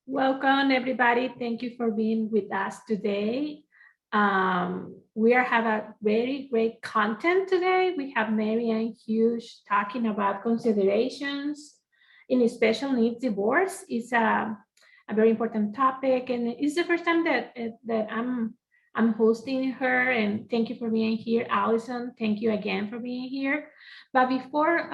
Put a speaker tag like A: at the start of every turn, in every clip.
A: Welcome, everybody. Thank you for being with us today. We have a very great content today. We have Marianne Hughes talking about considerations in special needs divorce. It's a very important topic, and it's the first time that I'm hosting her. And thank you for being here, Allison. Thank you again for being here. But before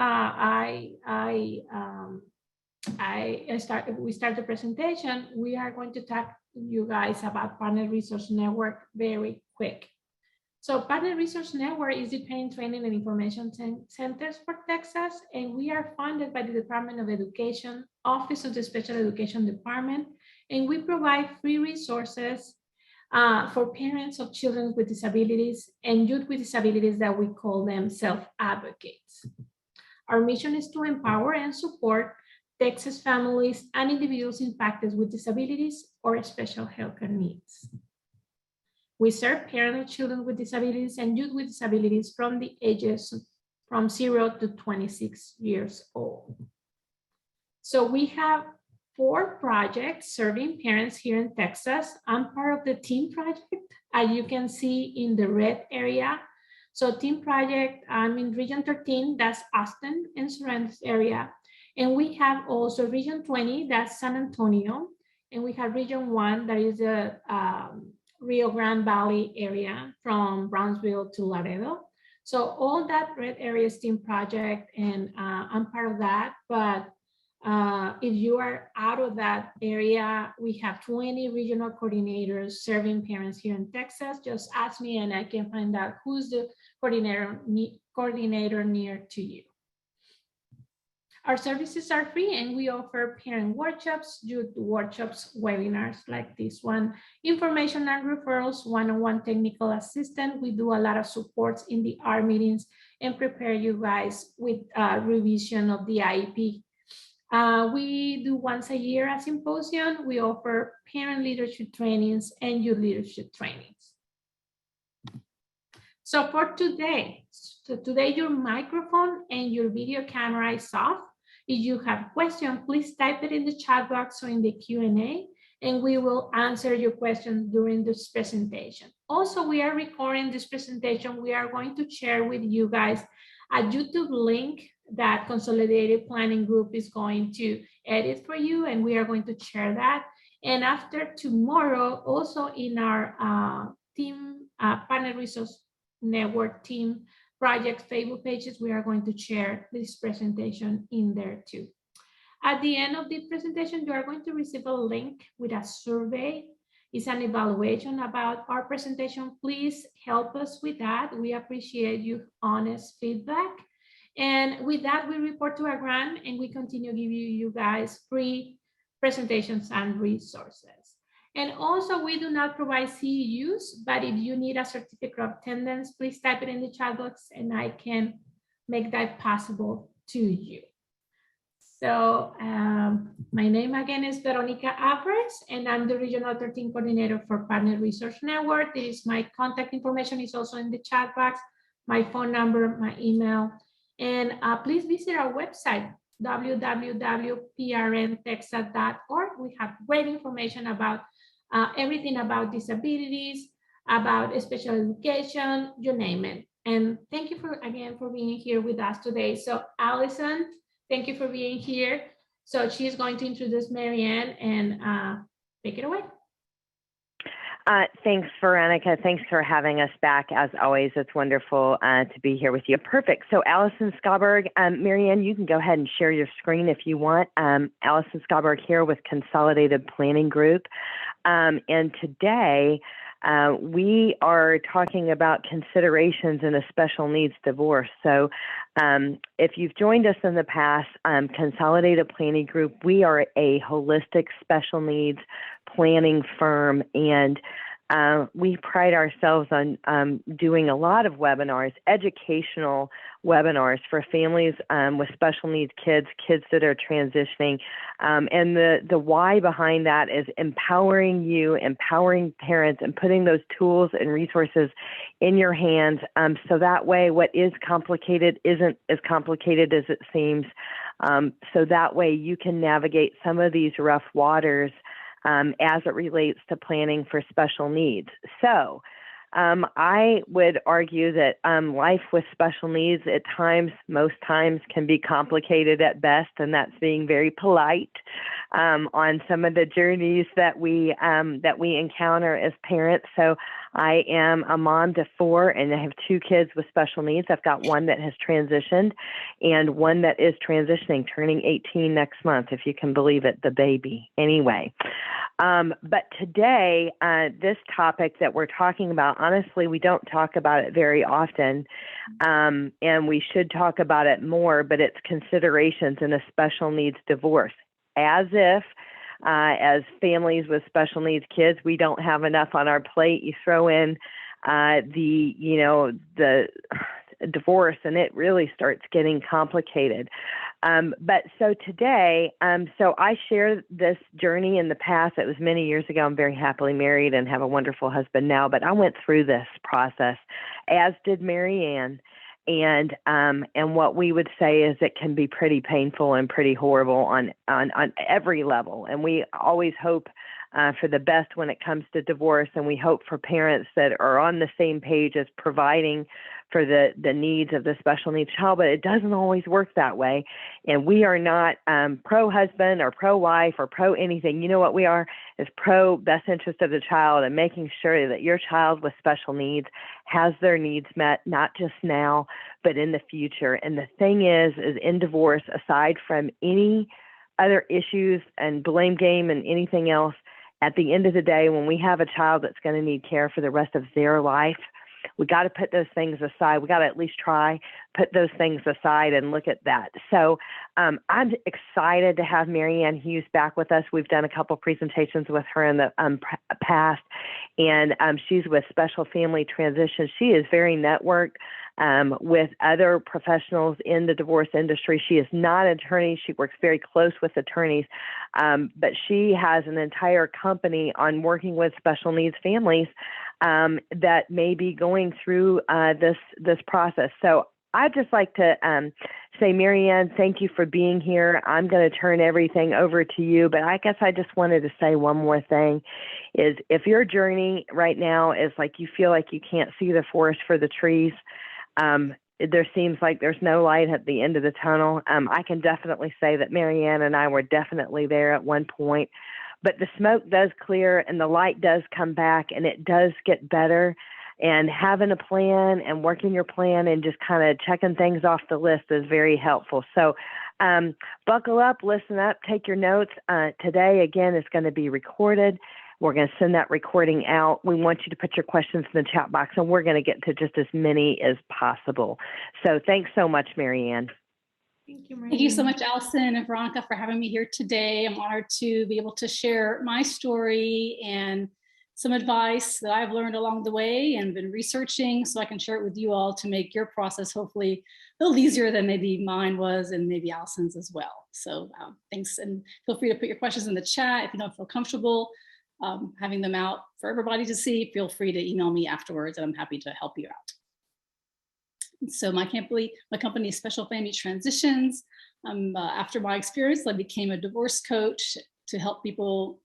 A: we start the presentation, we are going to talk to you guys about Partner Resource Network very quick. So Partner Resource Network is the parent training and information centers for Texas, and we are funded by the Department of Education, Office of the Special Education Department, and we provide free resources for parents of children with disabilities and youth with disabilities that we call them self-advocates. Our mission is to empower and support Texas families and individuals impacted with disabilities or special healthcare needs. We serve parents of children with disabilities and youth with disabilities from the ages from 0 to 26 years old. So we have 4 projects serving parents here in Texas. I'm part of the TEAM project, as you can see in the red area. So TEAM project, I'm in Region 13, that's Austin and surrounding area. And we have also Region 20, that's San Antonio. And we have Region 1, that is the Rio Grande Valley area from Brownsville to Laredo. So all that red area is TEAM project, and I'm part of that. But if you are out of that area, we have 20 regional coordinators serving parents here in Texas. Just ask me and I can find out who's the coordinator near to you. Our services are free, and we offer parent workshops, youth workshops, webinars like this one, information and referrals, one-on-one technical assistance. We do a lot of supports in the R meetings and prepare you guys with revision of the IEP. We do once a year a symposium. We offer parent leadership trainings and youth leadership trainings. So for today, your microphone and your video camera is off. If you have questions, please type it in the chat box or in the Q&A, and we will answer your questions during this presentation. Also, we are recording this presentation. We are going to share with you guys a YouTube link that Consolidated Planning Group is going to edit for you, and we are going to share that. And after tomorrow, also in our team, Partner Resource Network team project Facebook pages, we are going to share this presentation in there too. At the end of the presentation, you are going to receive a link with a survey. It's an evaluation about our presentation. Please help us with that. We appreciate your honest feedback. And with that, we report to a grant and we continue giving you guys free presentations and resources. And also, we do not provide CEUs, but if you need a certificate of attendance, please type it in the chat box and I can make that possible to you. So my name again is Veronica Alvarez, and I'm the Regional 13 Coordinator for Partner Resource Network. There is my contact information is also in the chat box, my phone number, my email, and please visit our website, www.prntexas.org. We have great information about everything about disabilities, about special education, you name it. And thank you again for being here with us today. So Allison, thank you for being here. So she's going to introduce Marianne and take it away.
B: Thanks, Veronica. Thanks for having us back. As always, it's wonderful to be here with you. Perfect. So Allison Schaberg, Marianne, you can go ahead and share your screen if you want. Allison Schaberg here with Consolidated Planning Group. And today we are talking about considerations in a special needs divorce. So if you've joined us in the past, Consolidated Planning Group, we are a holistic special needs planning firm, and we pride ourselves on doing a lot of webinars, educational webinars for families with special needs kids that are transitioning. And the why behind that is empowering you, empowering parents, and putting those tools and resources in your hands so that way what is complicated isn't as complicated as it seems. So that way you can navigate some of these rough waters as it relates to planning for special needs. So I would argue that life with special needs at times, most times, can be complicated at best, and that's being very polite on some of the journeys that we encounter as parents. So I am a mom to 4, and I have 2 kids with special needs. I've got one that has transitioned and one that is transitioning, turning 18 next month, if you can believe it, the baby. Anyway. But today, this topic that we're talking about, honestly, we don't talk about it very often, and we should talk about it more, but it's considerations in a special needs divorce. As if, as families with special needs kids, we don't have enough on our plate. You throw in the divorce, and it really starts getting complicated. But so today, so I shared this journey in the past. It was many years ago. I'm very happily married and have a wonderful husband now, but I went through this process, as did Mary Ann. And what we would say is it can be pretty painful and pretty horrible on every level. And we always hope for the best when it comes to divorce, and we hope for parents that are on the same page as providing for the needs of the special needs child, but it doesn't always work that way. And we are not pro-husband or pro-wife or pro-anything. You know what we are is pro-best interest of the child and making sure that your child with special needs has their needs met, not just now, but in the future. And the thing is in divorce, aside from any other issues and blame game and anything else, at the end of the day, when we have a child that's going to need care for the rest of their life, we got to put those things aside. We got to at least try, put those things aside and look at that. So I'm excited to have Mary Ann Hughes back with us. We've done a couple presentations with her in the past, and she's with Special Family Transition. She is very networked with other professionals in the divorce industry. She is not an attorney. She works very close with attorneys, but she has an entire company on working with special needs families that may be going through this process. So I'd just like to say, Mary Ann, thank you for being here. I'm going to turn everything over to you, but I guess I just wanted to say one more thing, is if your journey right now is like you feel like you can't see the forest for the trees, there seems like there's no light at the end of the tunnel. I can definitely say that Mary Ann and I were definitely there at one point, but the smoke does clear and the light does come back and it does get better. And having a plan and working your plan and just kind of checking things off the list is very helpful. So buckle up, listen up, take your notes. Today, again, is going to be recorded. We're going to send that recording out. We want you to put your questions in the chat box, and we're going to get to just as many as possible. So thanks so much, Mary Ann.
A: Thank you, Mary.
C: Thank you so much, Allison and Veronica, for having me here today. I'm honored to be able to share my story and some advice that I've learned along the way and been researching, so I can share it with you all to make your process hopefully a little easier than maybe mine was and maybe Allison's as well. So thanks, and feel free to put your questions in the chat if you don't feel comfortable having them out for everybody to see. Feel free to email me afterwards, and I'm happy to help you out. So my company is Special Family Transitions. After my experience, I became a divorce coach to help people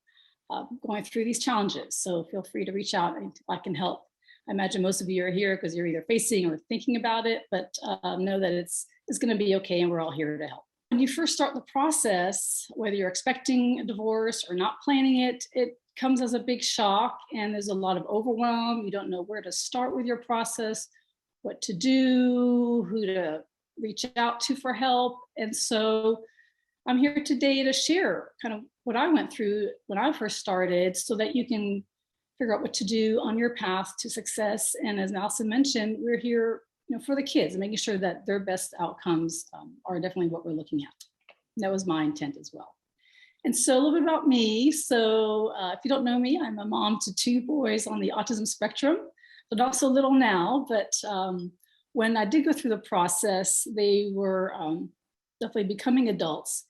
C: going through these challenges. So feel free to reach out if I can help. I imagine most of you are here because you're either facing or thinking about it, but know that it's going to be okay, and we're all here to help. When you first start the process, whether you're expecting a divorce or not planning it, it comes as a big shock, and there's a lot of overwhelm. You don't know where to start with your process, what to do, who to reach out to for help. And so I'm here today to share kind of what I went through when I first started, so that you can figure out what to do on your path to success. And as Allison mentioned, we're here, for the kids and making sure that their best outcomes are definitely what we're looking at. That was my intent as well. And so a little bit about me. So if you don't know me, I'm a mom to 2 boys on the autism spectrum, but not so little now. But when I did go through the process, they were definitely becoming adults.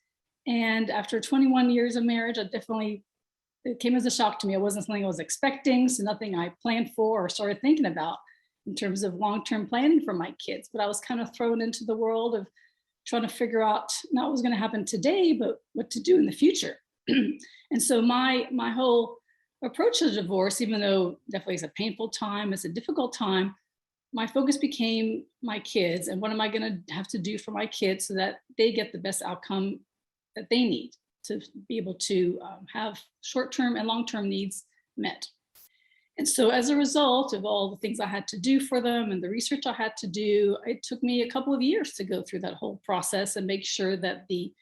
C: And after 21 years of marriage, it came as a shock to me. It wasn't something I was expecting, so nothing I planned for or started thinking about in terms of long-term planning for my kids. But I was kind of thrown into the world of trying to figure out not what was going to happen today, but what to do in the future. And so my whole approach to divorce, even though definitely it's a painful time, it's a difficult time, my focus became my kids and what am I going to have to do for my kids so that they get the best outcome that they need to be able to have short-term and long-term needs met. And so as a result of all the things I had to do for them and the research I had to do, it took me a couple of years to go through that whole process and make sure that the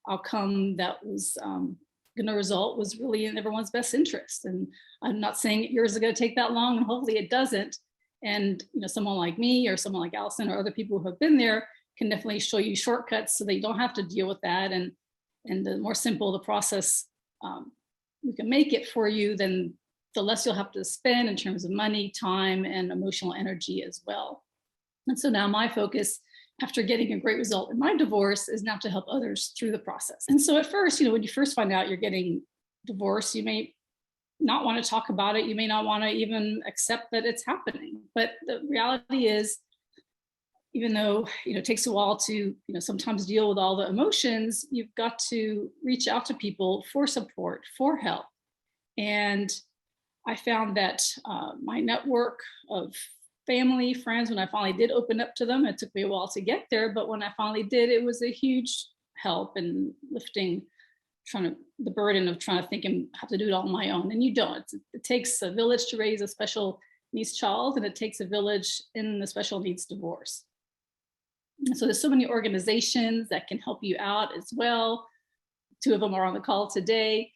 C: outcome that was going to result was really in everyone's best interest. And I'm not saying yours is going to take that long, and hopefully it doesn't. And someone like me or someone like Allison or other people who have been there can definitely show you shortcuts so that you don't have to deal with that. And the more simple the process we can make it for you, then the less you'll have to spend in terms of money, time, and emotional energy as well. And so now my focus, after getting a great result in my divorce, is now to help others through the process. And so at first, when you first find out you're getting divorced, you may not want to talk about it. You may not want to even accept that it's happening. But the reality is, even though it takes a while to sometimes deal with all the emotions, you've got to reach out to people for support, for help. And I found that my network of family, friends, when I finally did open up to them, it took me a while to get there, but when I finally did, it was a huge help in lifting the burden of trying to think and have to do it all on my own. And you don't. It takes a village to raise a special needs child, and it takes a village in the special needs divorce. And so there's so many organizations that can help you out as well. 2 of them are on the call today.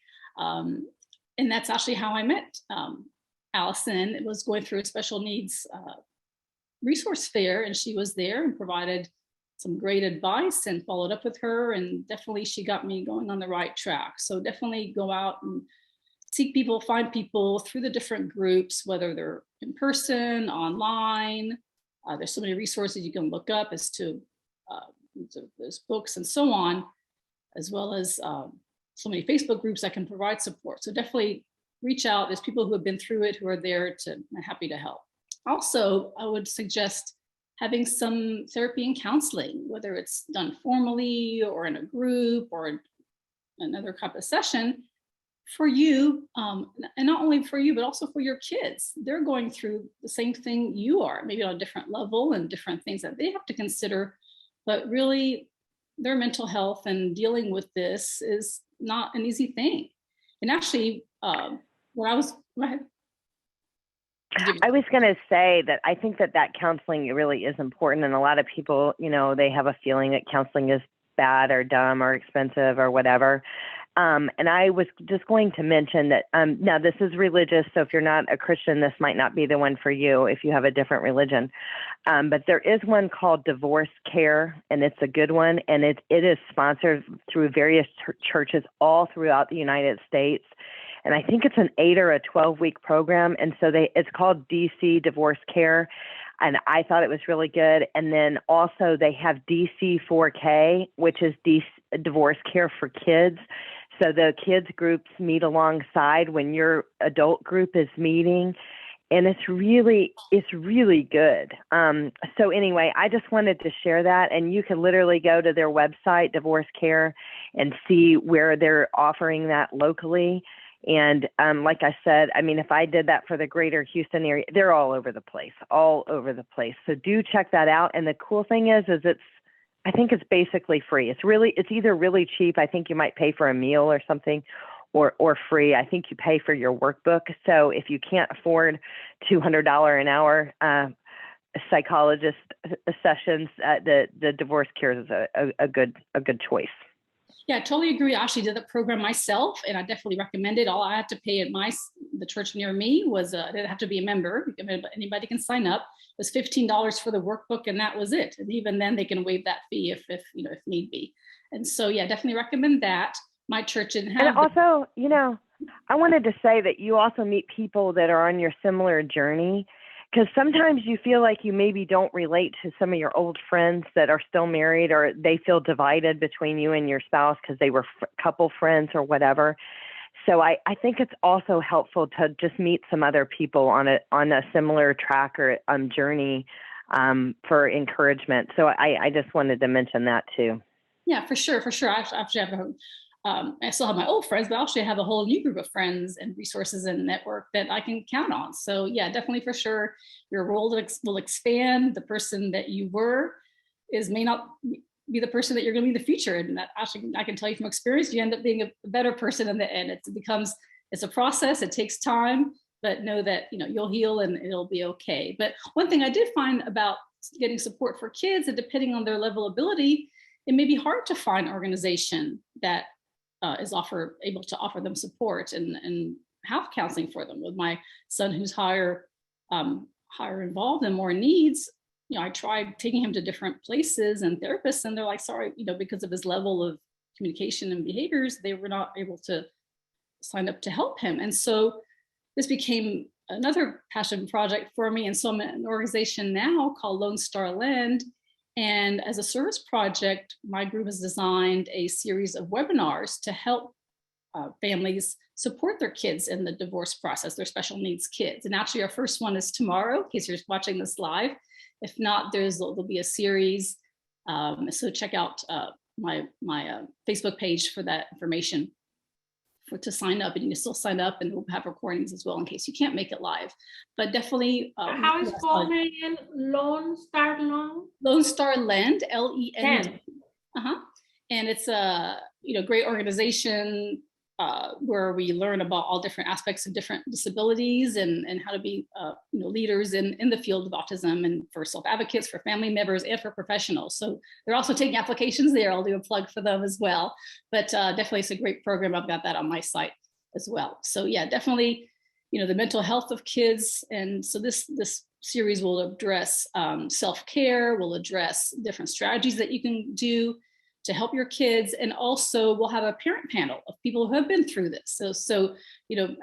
C: And that's actually how I met Allison. It was going through a special needs resource fair, and she was there and provided some great advice and followed up with her. And definitely she got me going on the right track. So definitely go out and seek people, find people through the different groups, whether they're in person, online. There's so many resources you can look up as to those books and so on, as well as so many Facebook groups that can provide support. So definitely reach out. There's people who have been through it who are there to happy to help. Also, I would suggest having some therapy and counseling, whether it's done formally or in a group or another type of session for you, and not only for you, but also for your kids. They're going through the same thing you are, maybe on a different level and different things that they have to consider, but really their mental health and dealing with this is not an easy thing. And actually, when I was, go ahead.
B: I was going to say that I think that counseling really is important. And a lot of people, they have a feeling that counseling is bad or dumb or expensive or whatever. And I was just going to mention that now this is religious. So if you're not a Christian, this might not be the one for you if you have a different religion. But there is one called Divorce Care, and it's a good one. And it is sponsored through various churches all throughout the United States. And I think it's an 8 or a 12-week program. And so it's called DC Divorce Care. And I thought it was really good. And then also they have DC4K, which is Divorce Care for Kids. So the kids groups meet alongside when your adult group is meeting. And it's really good. So anyway, I just wanted to share that. And you can literally go to their website, Divorce Care, and see where they're offering that locally. And like I said, I mean, if I did that for the greater Houston area, they're all over the place. So do check that out. And the cool thing is I think it's basically free. It's either really cheap. I think you might pay for a meal or something, or free. I think you pay for your workbook. So if you can't afford $200 an hour psychologist sessions, the Divorce Care is a good choice.
C: Yeah, I totally agree. I actually did the program myself, and I definitely recommend it. All I had to pay at the church near me was I didn't have to be a member. Anybody can sign up. It was $15 for the workbook, and that was it. And even then, they can waive that fee if need be. And so, yeah, definitely recommend that. My church didn't have.
B: And also, I wanted to say that you also meet people that are on your similar journey. Because sometimes you feel like you maybe don't relate to some of your old friends that are still married, or they feel divided between you and your spouse because they were couple friends or whatever. So I think it's also helpful to just meet some other people on a similar track or journey for encouragement. So I just wanted to mention that too.
C: Yeah, for sure. I actually have I still have my old friends, but actually I have a whole new group of friends and resources and network that I can count on. So yeah, definitely for sure, your role will expand. The person that you were may not be the person that you're going to be in the future. And that actually, I can tell you from experience, you end up being a better person in the end. It's a process. It takes time, but know that, you'll heal and it'll be okay. But one thing I did find about getting support for kids, and depending on their level of ability, it may be hard to find an organization that is able to offer them support and have counseling for them. With my son, who's higher involved and more needs, I tried taking him to different places and therapists, and they're like, sorry, because of his level of communication and behaviors, they were not able to sign up to help him. And so this became another passion project for me. And so I'm in an organization now called Lone Star Land. And as a service project, my group has designed a series of webinars to help families support their kids in the divorce process, their special needs kids. And actually our first one is tomorrow, in case you're watching this live. If not, there'll be a series. So check out my Facebook page for that information to sign up, and you can still sign up, and we'll have recordings as well in case you can't make it live. But definitely.
A: How is called, Marianne? Lone Star
C: Land, LEND. And it's a great organization where we learn about all different aspects of different disabilities and how to be leaders in the field of autism, and for self-advocates, for family members, and for professionals. So they're also taking applications there. I'll do a plug for them as well. But definitely it's a great program. I've got that on my site as well. So yeah, definitely, the mental health of kids. And so this series will address self-care, will address different strategies that you can do to help your kids. And also we'll have a parent panel of people who have been through this. So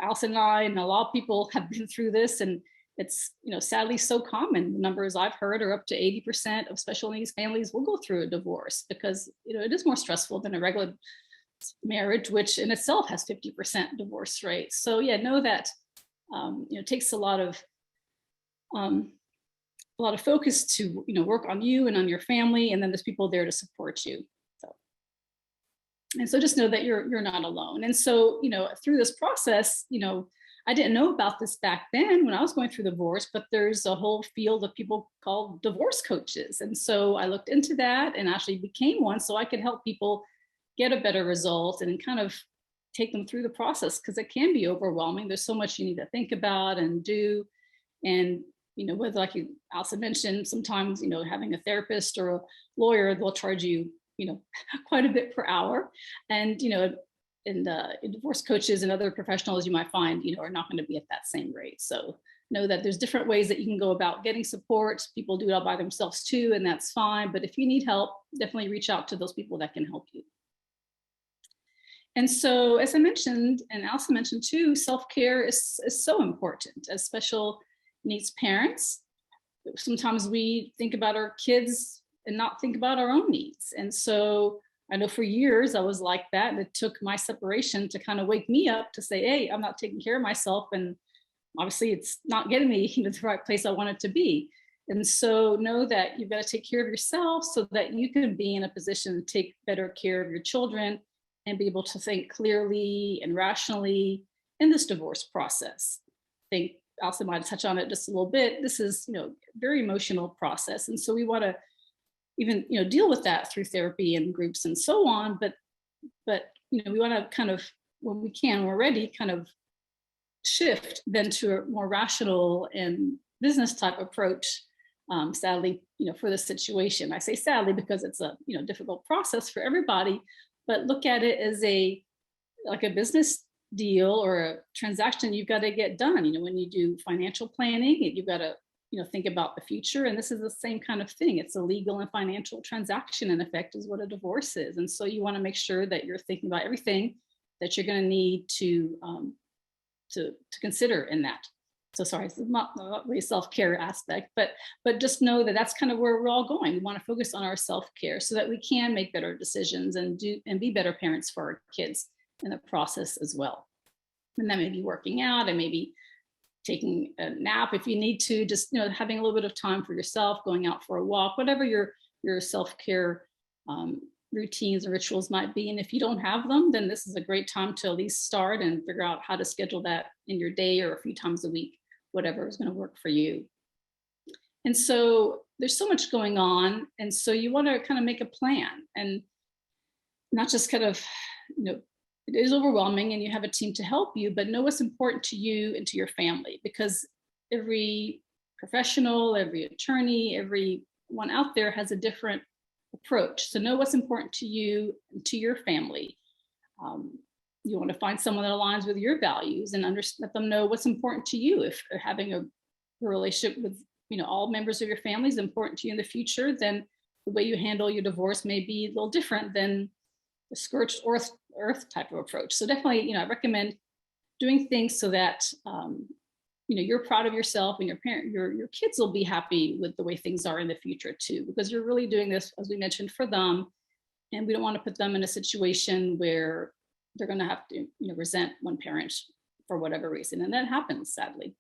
C: Allison and I and a lot of people have been through this, and it's, sadly so common. The numbers I've heard are up to 80% of special needs families will go through a divorce because, it is more stressful than a regular marriage, which in itself has 50% divorce rate. So yeah, know that, it takes a lot of focus to, work on you and on your family. And then there's people there to support you. And so just know that you're not alone. And so, through this process, I didn't know about this back then when I was going through divorce, but there's a whole field of people called divorce coaches. And so I looked into that and actually became one so I could help people get a better result and kind of take them through the process, because it can be overwhelming. There's so much you need to think about and do. And, whether, like you also mentioned, sometimes, having a therapist or a lawyer, they'll charge you quite a bit per hour. And, divorce coaches and other professionals you might find, are not going to be at that same rate. So know that there's different ways that you can go about getting support. People do it all by themselves too, and that's fine. But if you need help, definitely reach out to those people that can help you. And so, as I mentioned, and Alison mentioned too, self-care is so important as special needs parents. Sometimes we think about our kids and not think about our own needs. And so I know for years I was like that, and it took my separation to kind of wake me up to say, hey, I'm not taking care of myself. And obviously it's not getting me to the right place I want it to be. And so know that you've got to take care of yourself so that you can be in a position to take better care of your children and be able to think clearly and rationally in this divorce process. I think Alison might touch on it just a little bit. This is, very emotional process. And so we want to even, deal with that through therapy and groups and so on. But, we want to kind of, when we can, we're ready, kind of shift then to a more rational and business type approach. Sadly, for this situation, I say sadly because it's a, difficult process for everybody, but look at it as like a business deal or a transaction you've got to get done. When you do financial planning, you've got to, think about the future. And this is the same kind of thing. It's a legal and financial transaction, in effect, is what a divorce is. And so you want to make sure that you're thinking about everything that you're going to need to consider in that. So sorry, it's not really a self-care aspect, but just know that that's kind of where we're all going. We want to focus on our self-care so that we can make better decisions and be better parents for our kids in the process as well. And that may be working out, and maybe taking a nap if you need to, just having a little bit of time for yourself, going out for a walk, whatever your self-care routines and rituals might be. And if you don't have them, then this is a great time to at least start and figure out how to schedule that in your day or a few times a week, whatever is going to work for you. And so there's so much going on. And so you want to kind of make a plan and not just kind of, it is overwhelming and you have a team to help you, but know what's important to you and to your family, because every professional, every attorney, everyone out there has a different approach. So know what's important to you and to your family. You want to find someone that aligns with your values and let them know what's important to you. If having a relationship with all members of your family is important to you in the future, then the way you handle your divorce may be a little different than the scorched earth type of approach. So definitely, I recommend doing things so that you're proud of yourself, and your kids will be happy with the way things are in the future too, because you're really doing this, as we mentioned, for them, and we don't want to put them in a situation where they're going to have to resent one parent for whatever reason, and that happens, sadly.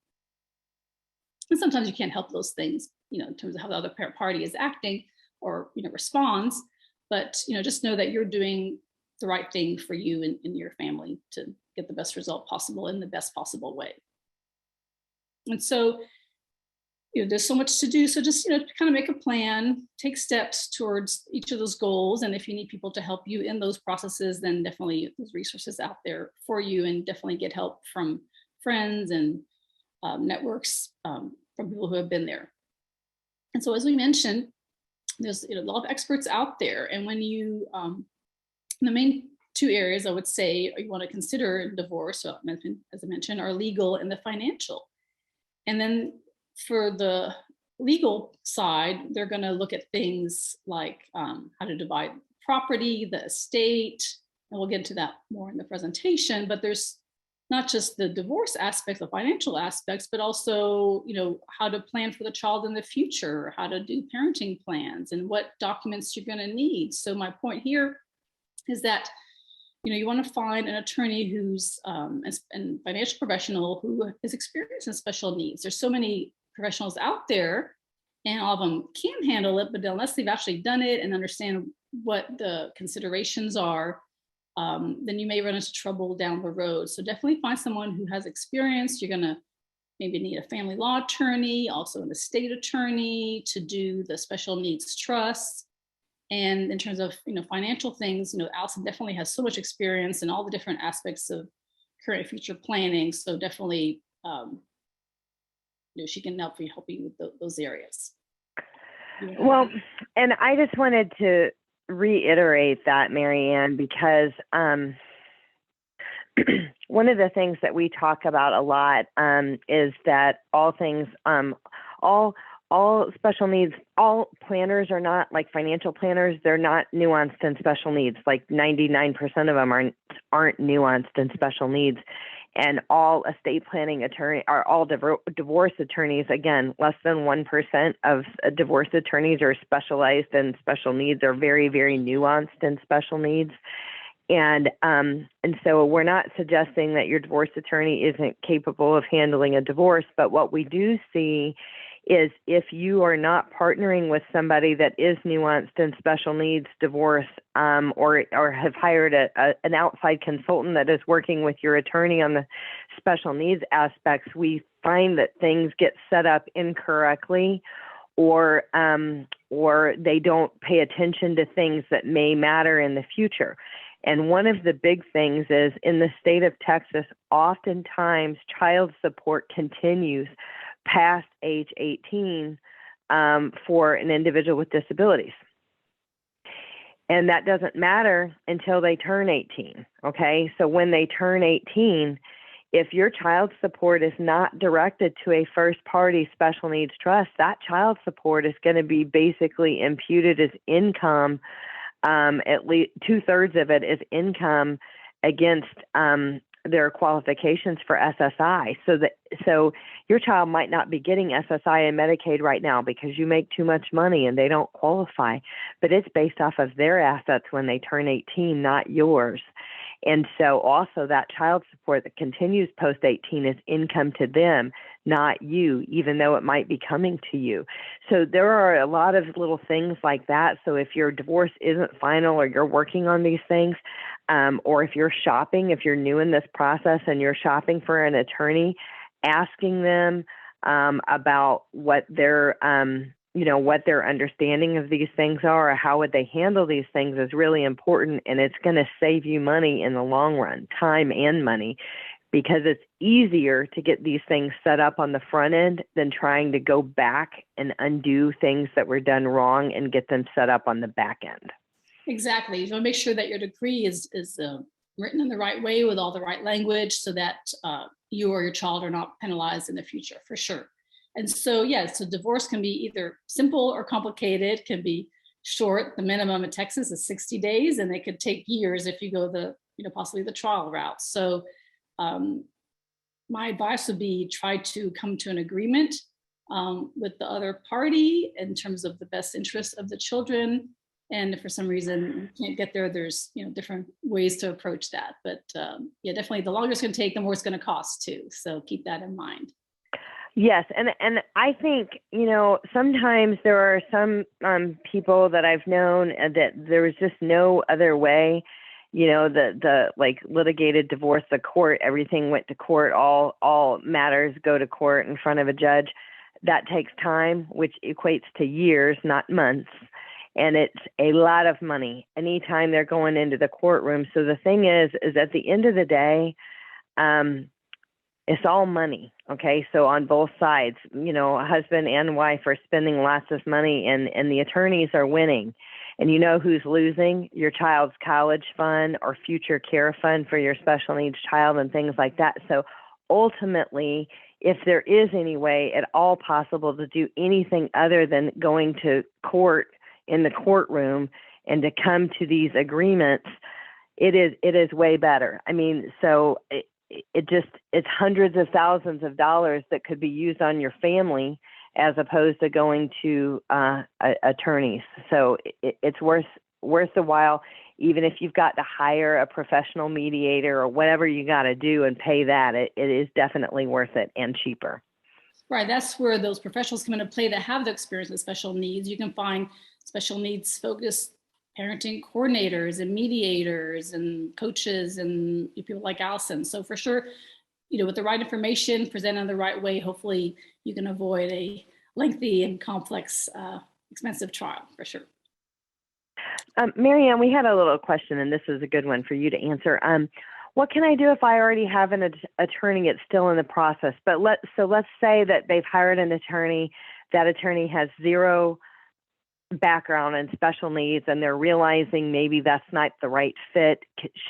C: And sometimes you can't help those things, in terms of how the other party is acting or responds. But just know that you're doing the right thing for you and your family to get the best result possible in the best possible way. And so, there's so much to do. So just, kind of make a plan, take steps towards each of those goals. And if you need people to help you in those processes, then definitely there's resources out there for you, and definitely get help from friends and networks from people who have been there. And so, as we mentioned, there's a lot of experts out there. And when you, the main two areas I would say you want to consider in divorce, as I mentioned, are legal and the financial. And then for the legal side, they're going to look at things like how to divide property, the estate, and we'll get into that more in the presentation. But there's not just the divorce aspects, the financial aspects, but also, how to plan for the child in the future, how to do parenting plans, and what documents you're going to need. So my point here is that, you want to find an attorney who's a financial professional who is experienced in special needs. There's so many professionals out there, and all of them can handle it, but unless they've actually done it and understand what the considerations are, then you may run into trouble down the road. So definitely find someone who has experience. You're going to maybe need a family law attorney, also an estate attorney to do the special needs trusts. And in terms of financial things, Allison definitely has so much experience in all the different aspects of current and future planning. So definitely, she can help you with those areas.
B: Well, and I just wanted to reiterate that, Marianne, because one of the things that we talk about a lot is that all things, all special needs, all planners are not like financial planners. They're not nuanced in special needs. Like 99% of them aren't nuanced in special needs. And all estate planning attorney are all divorce attorneys. Again, less than 1% of divorce attorneys are specialized in special needs. They're very, very nuanced in special needs. And so we're not suggesting that your divorce attorney isn't capable of handling a divorce, but what we do see is if you are not partnering with somebody that is nuanced in special needs divorce, or have hired an outside consultant that is working with your attorney on the special needs aspects, we find that things get set up incorrectly, or they don't pay attention to things that may matter in the future. And one of the big things is in the state of Texas, oftentimes child support continues past age 18 for an individual with disabilities. And that doesn't matter until they turn 18, okay? So when they turn 18, if your child support is not directed to a first-party special needs trust, that child support is going to be basically imputed as income. At least 2/3 of it is income against their qualifications for SSI. So your child might not be getting SSI and Medicaid right now because you make too much money and they don't qualify, but it's based off of their assets when they turn 18, not yours. And so also that child support that continues post 18 is income to them, not you, even though it might be coming to you. So there are a lot of little things like that. So if your divorce isn't final or you're working on these things, or if you're shopping, if you're new in this process and you're shopping for an attorney, asking them about what their what their understanding of these things are, or how would they handle these things is really important. And it's going to save you money in the long run, time and money, because it's easier to get these things set up on the front end than trying to go back and undo things that were done wrong and get them set up on the back end.
C: Exactly. You want to make sure that your decree is written in the right way with all the right language so that you or your child are not penalized in the future, for sure. And so, yeah, so divorce can be either simple or complicated, can be short. The minimum in Texas is 60 days, and it could take years if you go possibly the trial route. So my advice would be try to come to an agreement with the other party in terms of the best interest of the children. And if for some reason you can't get there, there's different ways to approach that. But yeah, definitely the longer it's going to take, the more it's going to cost too. So keep that in mind.
B: Yes, and I think sometimes there are some people that I've known that there was just no other way. The like litigated divorce, the court, everything went to court. All matters go to court in front of a judge. That takes time, which equates to years, not months. And it's a lot of money anytime they're going into the courtroom. So the thing is at the end of the day, it's all money. Okay. So on both sides, husband and wife are spending lots of money and the attorneys are winning. And who's losing? Your child's college fund or future care fund for your special needs child and things like that. So ultimately, if there is any way at all possible to do anything other than going to court in the courtroom and to come to these agreements, it is way better. I mean, so it's hundreds of thousands of dollars that could be used on your family as opposed to going to attorneys. So it's worth the while, even if you've got to hire a professional mediator or whatever you got to do and pay that. It is definitely worth it and cheaper.
C: Right. That's where those professionals come into play that have the experience with special needs. You can find special needs focused parenting coordinators and mediators and coaches and people like Allison. So for sure, with the right information presented in the right way, hopefully you can avoid a lengthy and complex, expensive trial, for sure.
B: Marianne, we had a little question, and this is a good one for you to answer. What can I do if I already have an attorney? It's still in the process, but let's say that they've hired an attorney. That attorney has zero background in special needs, and they're realizing maybe that's not the right fit.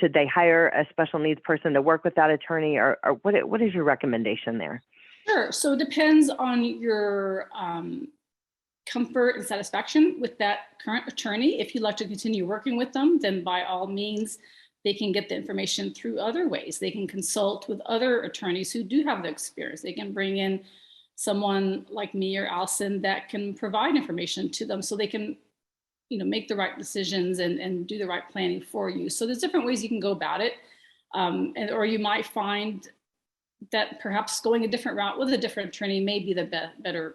B: Should they hire a special needs person to work with that attorney, or what is your recommendation there?
C: Sure. So it depends on your comfort and satisfaction with that current attorney. If you'd like to continue working with them, then by all means, they can get the information through other ways. They can consult with other attorneys who do have the experience. They can bring in someone like me or Allison that can provide information to them so they can, make the right decisions and do the right planning for you. So there's different ways you can go about it. Or you might find that perhaps going a different route with a different attorney may be the better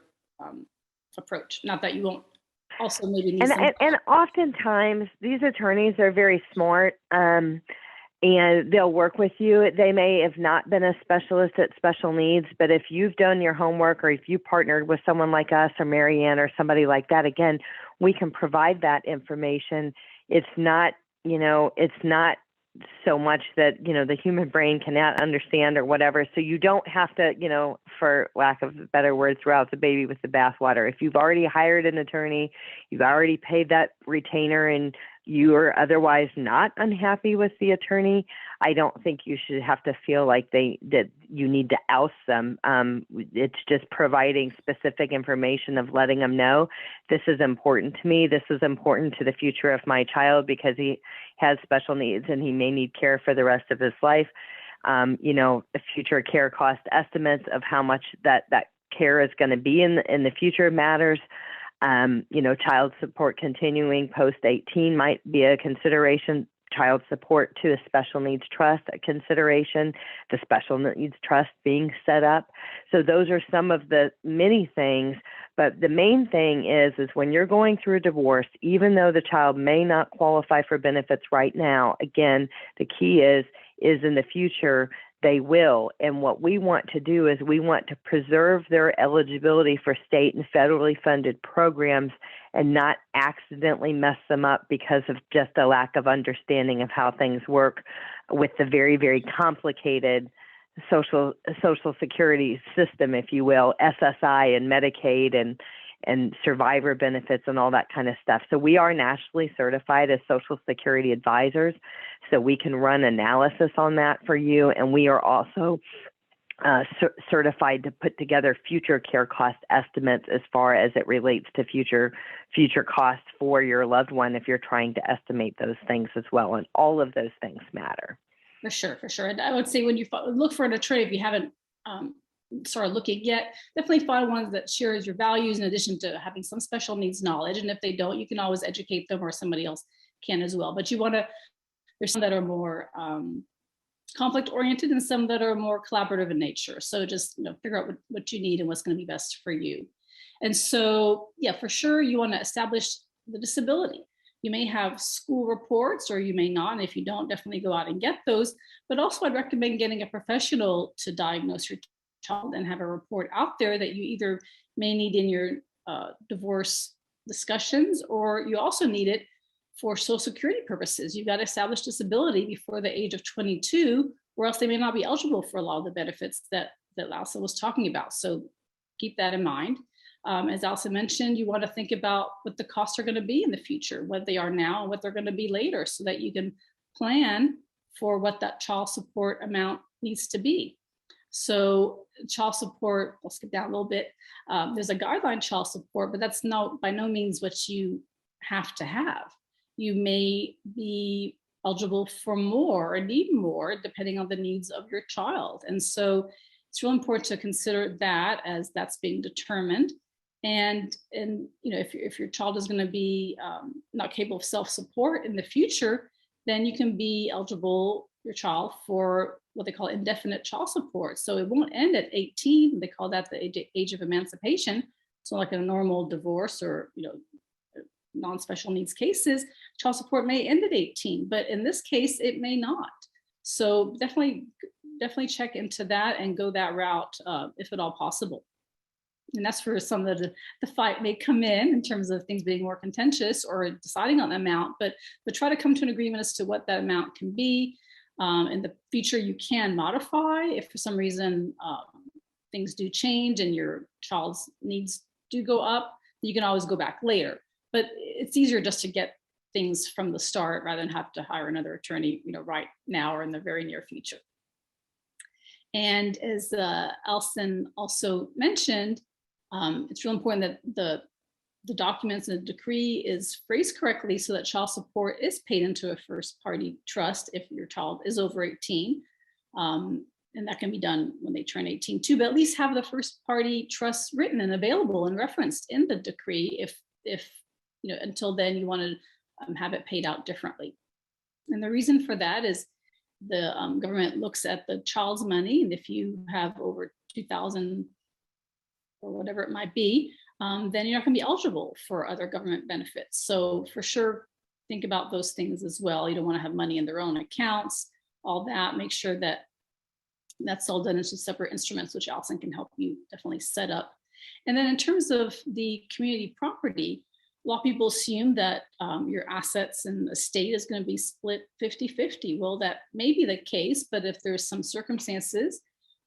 C: approach. Not that you won't also maybe need
B: and oftentimes these attorneys are very smart, and they'll work with you. They may have not been a specialist at special needs, but if you've done your homework or if you partnered with someone like us or Marianne or somebody like that, again, we can provide that information. It's not so much that, the human brain cannot understand or whatever. So you don't have to, for lack of better words, throw out the baby with the bathwater. If you've already hired an attorney, you've already paid that retainer, and you are otherwise not unhappy with the attorney, I don't think you should have to feel like that you need to oust them. It's just providing specific information of letting them know, this is important to me. This is important to the future of my child because he has special needs and he may need care for the rest of his life. Future care cost estimates of how much that care is going to be in the future matters. Child support continuing post 18 might be a consideration. child support to a special needs trust, a consideration, the special needs trust being set up. So those are some of the many things, but the main thing is when you're going through a divorce, even though the child may not qualify for benefits right now, again, the key is in the future, they will. And what we want to do is we want to preserve their eligibility for state and federally funded programs and not accidentally mess them up because of just a lack of understanding of how things work with the very, very complicated social security system, if you will, SSI and Medicaid and survivor benefits and all that kind of stuff. So we are nationally certified as Social Security advisors, so we can run analysis on that for you. And we are also certified to put together future care cost estimates as far as it relates to future costs for your loved one if you're trying to estimate those things as well. And all of those things matter.
C: For sure. And I would say when you look for an attorney, if you haven't started looking yet, definitely find one that shares your values in addition to having some special needs knowledge. And if they don't, you can always educate them or somebody else can as well. But there's some that are more conflict oriented and some that are more collaborative in nature. So just figure out what you need and what's going to be best for you. And so, yeah, for sure, you want to establish the disability. You may have school reports or you may not. And if you don't, definitely go out and get those. But also I'd recommend getting a professional to diagnose your child and have a report out there that you either may need in your divorce discussions, or you also need it for Social Security purposes. You've got to establish disability before the age of 22, or else they may not be eligible for a lot of the benefits that Alison was talking about. So keep that in mind. As Alison mentioned, you want to think about what the costs are going to be in the future, what they are now and what they're going to be later, so that you can plan for what that child support amount needs to be. So child support, I'll skip down a little bit. There's a guideline child support, but that's by no means what you have to have. You may be eligible for more or need more depending on the needs of your child. And so it's real important to consider that as that's being determined. And if your child is going to be not capable of self-support in the future, then you can be eligible, your child, for what they call indefinite child support. So it won't end at 18. They call that the age of emancipation. So like in a normal divorce or non-special needs cases, child support may end at 18, but in this case, it may not. So definitely check into that and go that route if at all possible. And that's where some of the fight may come in terms of things being more contentious or deciding on the amount, but try to come to an agreement as to what that amount can be. In the future, you can modify if for some reason things do change and your child's needs do go up, you can always go back later. But it's easier just to get things from the start rather than have to hire another attorney, right now or in the very near future. And as Alison also mentioned, it's really important that the documents and the decree is phrased correctly so that child support is paid into a first party trust if your child is over 18. And that can be done when they turn 18 too, but at least have the first party trust written and available and referenced in the decree if until then you want to have it paid out differently. And the reason for that is the government looks at the child's money, and if you have over $2,000 or whatever it might be, then you're not going to be eligible for other government benefits. So for sure, think about those things as well. You don't want to have money in their own accounts, all that. Make sure that that's all done into separate instruments, which Alison can help you definitely set up. And then in terms of the community property, a lot of people assume that your assets and estate is going to be split 50-50. Well, that may be the case, but if there's some circumstances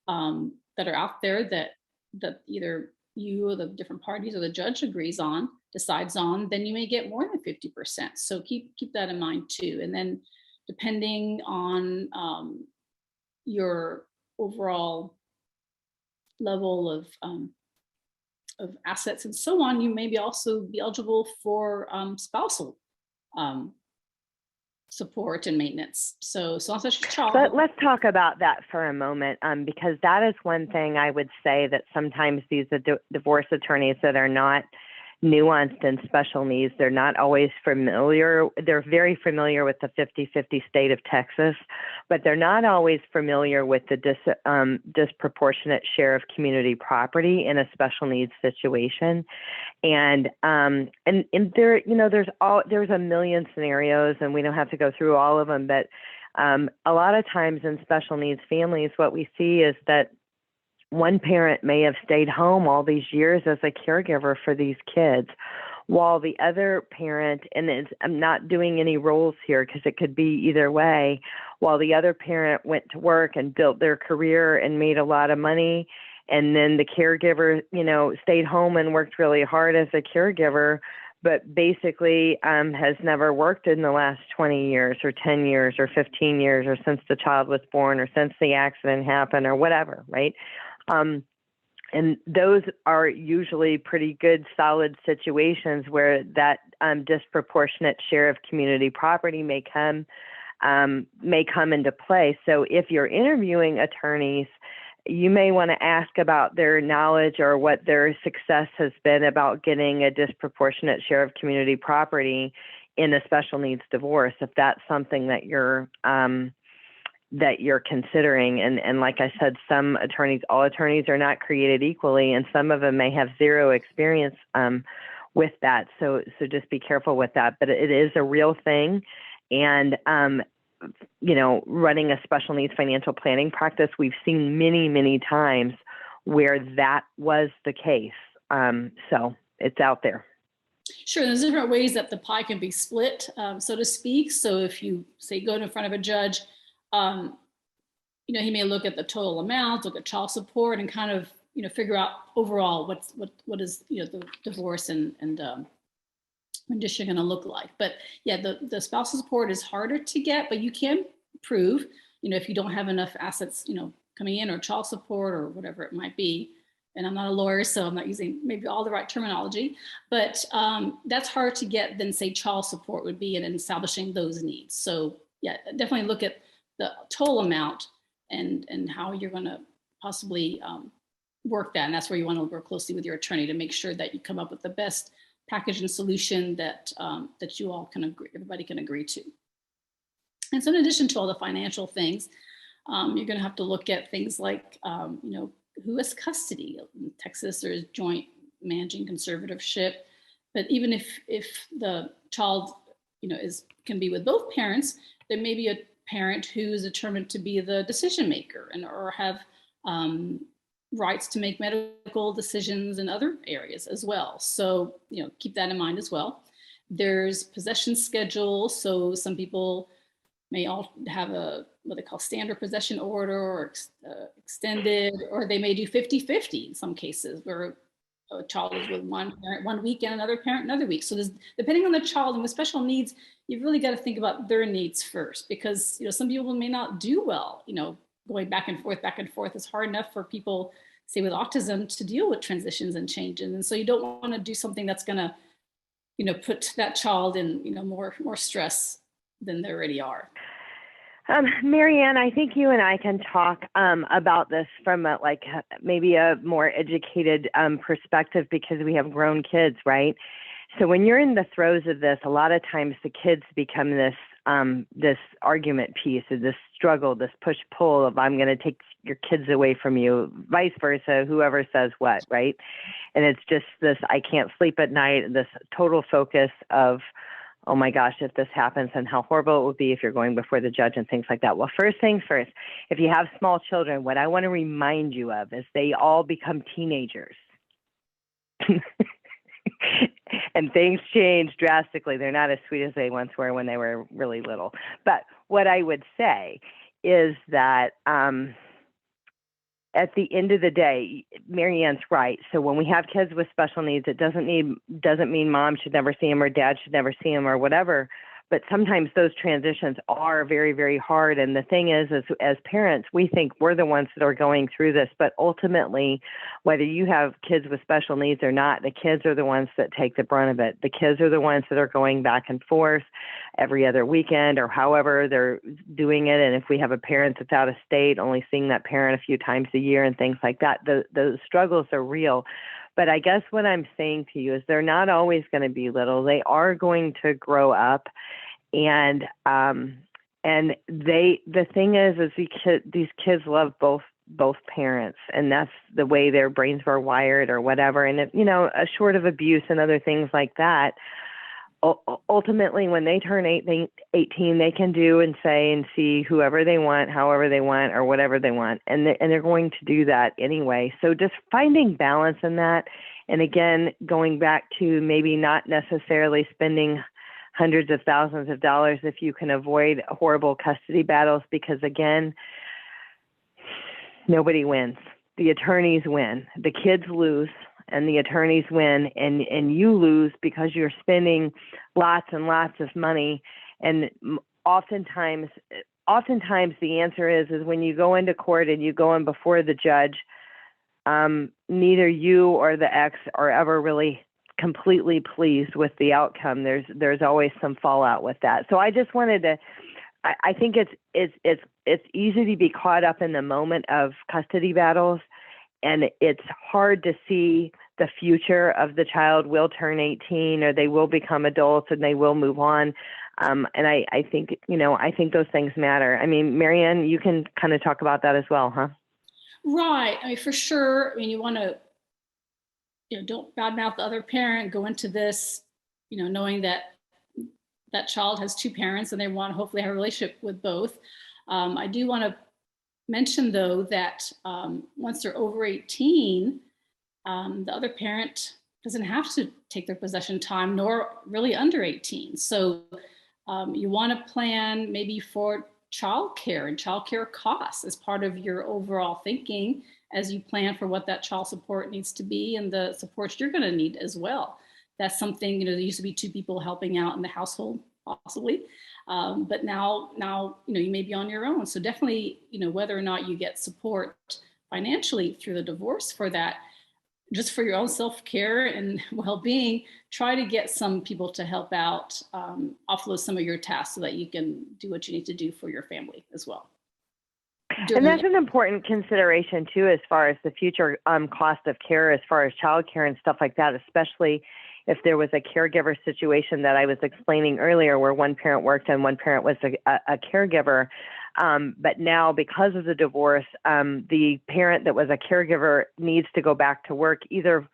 C: that are out there that either you or the different parties or the judge decides on, then you may get more than 50%. So keep that in mind too. And then depending on your overall level of assets and so on, you may also be eligible for spousal support and maintenance. So as long as it's your child.
B: Let's talk about that for a moment, because that is one thing I would say that sometimes these divorce attorneys that are not nuanced and special needs. They're not always familiar. They're very familiar with the 50-50 state of Texas, but they're not always familiar with the disproportionate share of community property in a special needs situation. And there, there's a million scenarios, and we don't have to go through all of them, but a lot of times in special needs families, what we see is that one parent may have stayed home all these years as a caregiver for these kids, while the other parent, and I'm not doing any roles here because it could be either way, while the other parent went to work and built their career and made a lot of money, and then the caregiver, stayed home and worked really hard as a caregiver, but basically has never worked in the last 20 years or 10 years or 15 years or since the child was born or since the accident happened or whatever, right? And those are usually pretty good, solid situations where that disproportionate share of community property may come into play. So if you're interviewing attorneys, you may want to ask about their knowledge or what their success has been about getting a disproportionate share of community property in a special needs divorce, if that's something that you're considering. And like I said, all attorneys are not created equally, and some of them may have zero experience with that. So just be careful with that. But it is a real thing. And, running a special needs financial planning practice, we've seen many, many times where that was the case. So it's out there.
C: Sure, there's different ways that the pie can be split, so to speak. So if you say go in front of a judge, he may look at the total amount, look at child support, and kind of, figure out overall what is, the divorce and rendition going to look like. But yeah, the spousal support is harder to get, but you can prove, if you don't have enough assets, coming in, or child support or whatever it might be. And I'm not a lawyer, so I'm not using maybe all the right terminology, but that's harder to get than, say, child support would be in establishing those needs. So yeah, definitely look at the total amount and how you're going to possibly work that. And that's where you want to work closely with your attorney to make sure that you come up with the best package and solution that you all can agree, everybody can agree to. And so in addition to all the financial things, you're going to have to look at things like, who has custody. In Texas, there's joint managing conservatorship. But even if the child, can be with both parents, there may be a parent who is determined to be the decision maker or have rights to make medical decisions in other areas as well. So, keep that in mind as well. There's possession schedule. So some people may all have what they call standard possession order or extended, or they may do 50-50 in some cases, where a child is with one parent one week and another parent another week. So depending on the child, and with special needs, you've really got to think about their needs first, because some people may not do well, going back and forth is hard enough for people, say, with autism, to deal with transitions and changes. And so you don't want to do something that's going to put that child in more stress than they already are.
B: Marianne, I think you and I can talk about this from maybe a more educated perspective, because we have grown kids, right? So when you're in the throes of this, a lot of times the kids become this argument piece, or this struggle, this push-pull of, I'm going to take your kids away from you, vice versa, whoever says what, right? And it's just this, I can't sleep at night, this total focus of, oh my gosh, if this happens, and how horrible it would be if you're going before the judge and things like that. Well, first things first, if you have small children, what I want to remind you of is they all become teenagers. And things change drastically. They're not as sweet as they once were when they were really little. But what I would say is that at the end of the day, Marianne's right. So when we have kids with special needs, it doesn't mean mom should never see them or dad should never see them or whatever. But sometimes those transitions are very, very hard. And the thing is as parents, we think we're the ones that are going through this. But ultimately, whether you have kids with special needs or not, the kids are the ones that take the brunt of it. The kids are the ones that are going back and forth every other weekend or however they're doing it. And if we have a parent that's out of state, only seeing that parent a few times a year and things like that, those struggles are real. But I guess what I'm saying to you is they're not always going to be little. They are going to grow up, and the thing is these kids love both parents, and that's the way their brains were wired or whatever. And if, short of abuse and other things like that, ultimately when they turn 18, they can do and say and see whoever they want, however they want, or whatever they want. And they're going to do that anyway. So just finding balance in that. And again, going back to maybe not necessarily spending hundreds of thousands of dollars if you can avoid horrible custody battles, because again, nobody wins. The attorneys win. The kids lose and the attorneys win, and you lose because you're spending lots and lots of money. And oftentimes the answer is when you go into court and you go in before the judge, neither you or the ex are ever really completely pleased with the outcome. There's always some fallout with that. So I just wanted to, I think it's easy to be caught up in the moment of custody battles, and it's hard to see the future of the child will turn 18 or they will become adults and they will move on. And I think those things matter. I mean, Marianne, you can kind of talk about that as well, huh?
C: Right. I mean, for sure. I mean, you want to, don't badmouth the other parent, go into this, knowing that that child has two parents and they want to hopefully have a relationship with both. I do want to mention, though, that once they're over 18, the other parent doesn't have to take their possession time, nor really under 18. So you want to plan maybe for childcare and childcare costs as part of your overall thinking as you plan for what that child support needs to be and the support you're going to need as well. That's something, there used to be two people helping out in the household, possibly. But now, you may be on your own. So definitely, whether or not you get support financially through the divorce for that, just for your own self-care and well-being, try to get some people to help out, offload some of your tasks so that you can do what you need to do for your family as well.
B: And that's an important consideration too, as far as the future cost of care, as far as childcare and stuff like that, especially if there was a caregiver situation that I was explaining earlier where one parent worked and one parent was a caregiver. But now, because of the divorce, the parent that was a caregiver needs to go back to work either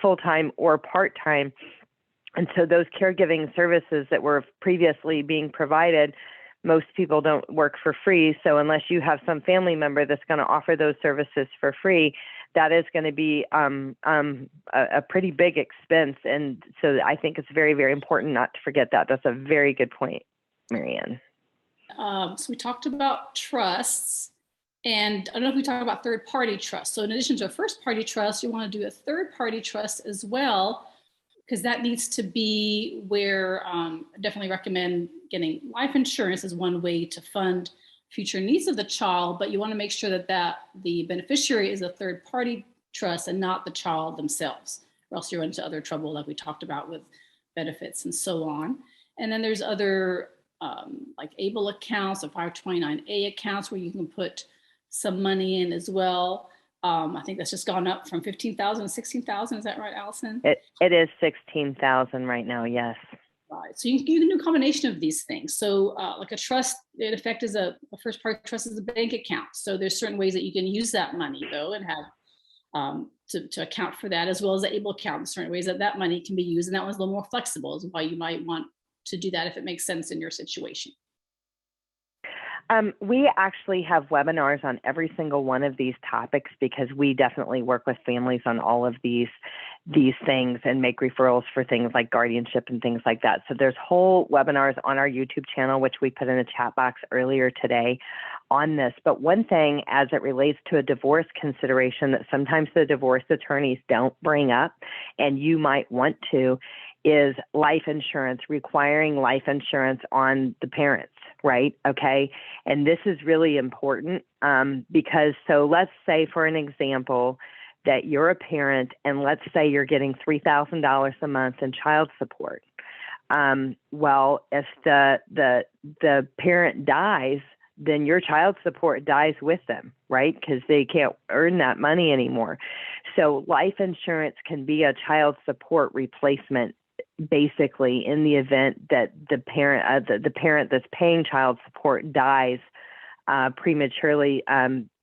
B: full-time or part-time. And so those caregiving services that were previously being provided, most people don't work for free. So unless you have some family member that's going to offer those services for free, that is going to be a pretty big expense. And so I think it's very, very important not to forget that. That's a very good point, Marianne.
C: So we talked about trusts, and I don't know if we talked about third-party trusts. So in addition to a first-party trust, you want to do a third-party trust as well, because that needs to be where I definitely recommend getting life insurance as one way to fund future needs of the child, but you want to make sure that the beneficiary is a third-party trust and not the child themselves, or else you run into other trouble like we talked about with benefits and so on. And then there's other like ABLE accounts or 529A accounts where you can put some money in as well. I think that's just gone up from 15,000 to 16,000. Is that right, Allison?
B: It is 16,000 right now. Yes.
C: Right. So you can do a combination of these things. So like a trust, in effect, is a first party trust is a bank account. So there's certain ways that you can use that money though and have to account for that, as well as the ABLE account, certain ways that money can be used. And that one's a little more flexible, is why you might want to do that if it makes sense in your situation.
B: We actually have webinars on every single one of these topics because we definitely work with families on all of these things and make referrals for things like guardianship and things like that. So there's whole webinars on our YouTube channel, which we put in the chat box earlier today on this. But one thing as it relates to a divorce consideration that sometimes the divorce attorneys don't bring up, and you might want to, is life insurance, requiring life insurance on the parents, right? Okay. And this is really important because, so let's say for an example that you're a parent and let's say you're getting $3,000 a month in child support. Well, if the parent dies, then your child support dies with them, right? Because they can't earn that money anymore. So life insurance can be a child support replacement, basically, in the event that the parent that's paying child support dies prematurely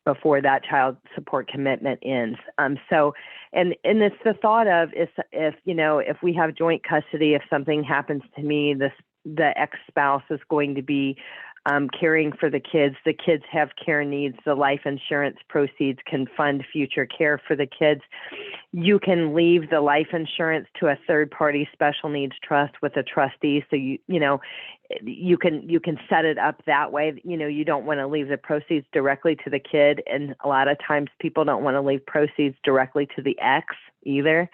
B: before that child support commitment ends. And it's the thought of if we have joint custody, if something happens to me, the ex-spouse is going to be caring for the kids. The kids have care needs. The life insurance proceeds can fund future care for the kids. You can leave the life insurance to a third-party special needs trust with a trustee. So you can set it up that way. You don't want to leave the proceeds directly to the kid, and a lot of times people don't want to leave proceeds directly to the ex either.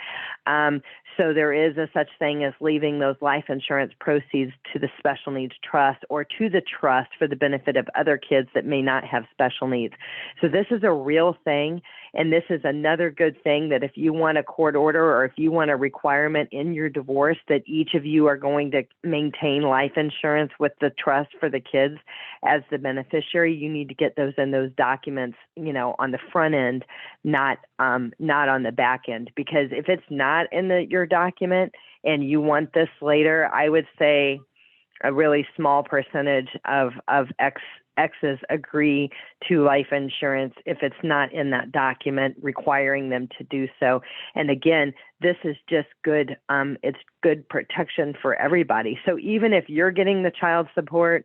B: So there is a such thing as leaving those life insurance proceeds to the special needs trust or to the trust for the benefit of other kids that may not have special needs. So this is a real thing. And this is another good thing, that if you want a court order or if you want a requirement in your divorce that each of you are going to maintain life insurance with the trust for the kids as the beneficiary, you need to get those in those documents, on the front end, not on the back end. Because if it's not in your document and you want this later, I would say a really small percentage of exes agree to life insurance if it's not in that document requiring them to do so. And again, this is just good. It's good protection for everybody. So even if you're getting the child support,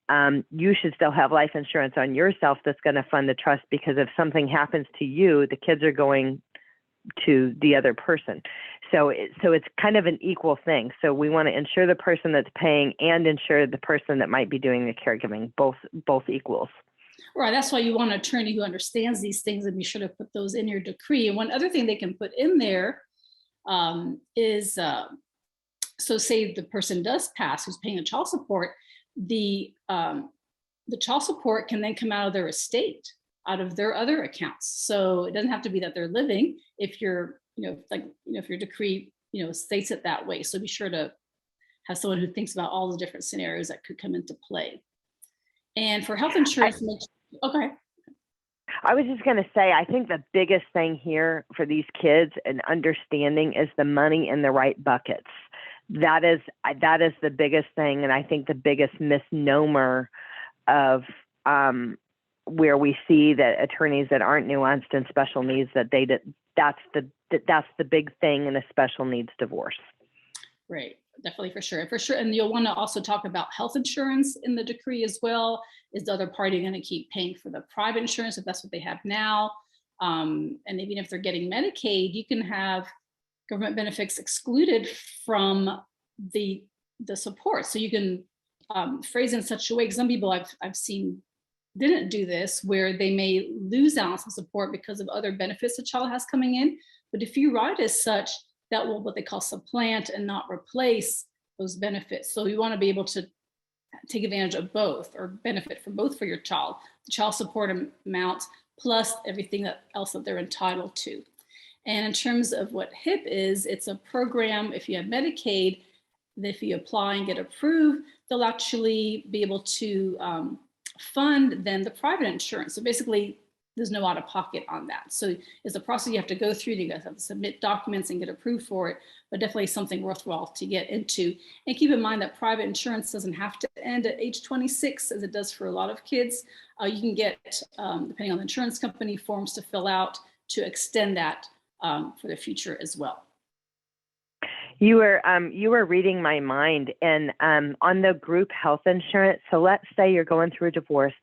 B: you should still have life insurance on yourself that's going to fund the trust, because if something happens to you, the kids are going to the other person. So it's kind of an equal thing. So we want to insure the person that's paying and insure the person that might be doing the caregiving, both equals.
C: Right. That's why you want an attorney who understands these things, and be sure to put those in your decree. And one other thing they can put in there is, so say the person does pass who's paying the child support, the child support can then come out of their estate, out of their other accounts. So it doesn't have to be that they're living if you're, if your decree, states it that way. So be sure to have someone who thinks about all the different scenarios that could come into play. And for health insurance, okay.
B: I was just going to say, I think the biggest thing here for these kids and understanding is the money in the right buckets. That is the biggest thing. And I think the biggest misnomer of where we see that attorneys that aren't nuanced in special needs, that's the big thing in a special needs divorce.
C: Right. Definitely, for sure. And you'll want to also talk about health insurance in the decree as well. Is the other party going to keep paying for the private insurance if that's what they have now? And even if they're getting Medicaid, you can have government benefits excluded from the support. So you can phrase in such a way, because some people I've seen didn't do this, where they may lose out on some support because of other benefits the child has coming in. But if you write as such, that will what they call supplant and not replace those benefits. So you want to be able to take advantage of both, or benefit from both for your child, the child support amount plus everything else that they're entitled to. And in terms of what HIP is, it's a program. If you have Medicaid, if you apply and get approved, they'll actually be able to fund then the private insurance. So basically, there's no out of pocket on that. So it's a process you have to go through. You guys have to submit documents and get approved for it, but definitely something worthwhile to get into. And keep in mind that private insurance doesn't have to end at age 26, as it does for a lot of kids. You can get, depending on the insurance company, forms to fill out to extend that for the future as well.
B: You were reading my mind, and on the group health insurance. So let's say you're going through a divorce.